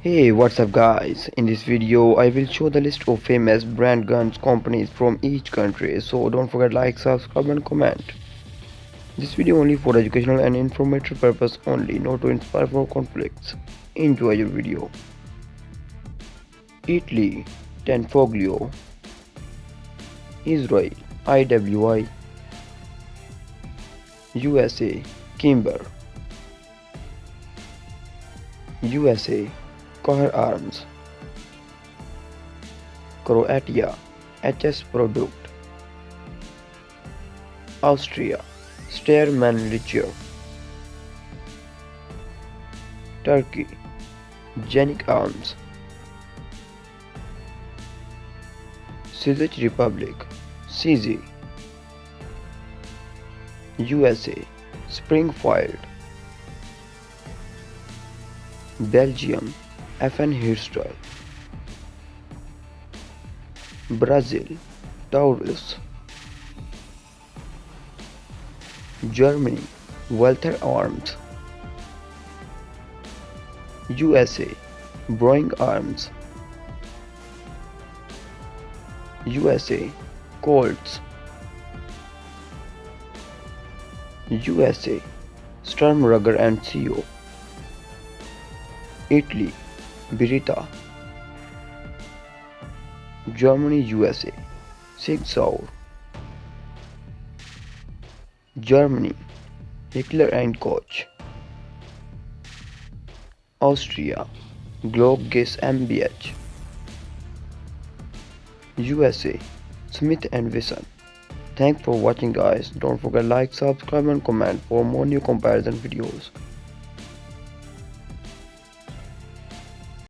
Hey, what's up guys? In this video I will show the list of famous brand guns companies from each country, so don't forget like, subscribe and comment. This video only for educational and informative purpose only, not to inspire for conflicts. Enjoy your video. Italy, Tanfoglio. Israel, IWI. USA, Kimber. USA, Coher Arms. Croatia, HS Product. Austria, Steyr-Mannlicher. Turkey, Genik Arms. Czech Republic, CZ. USA, Springfield. Belgium, FN Herstal. Brazil, Taurus. Germany, Walther Arms. USA, Boeing Arms. USA, Colts. USA, Sturmruger and CO. Italy, Beretta. Germany, USA, Sig Sauer. Germany, Hitler and Koch. Austria, Glock Gas MBH. USA, Smith & Wesson. Thanks for watching guys. Don't forget like, subscribe and comment for more new comparison videos.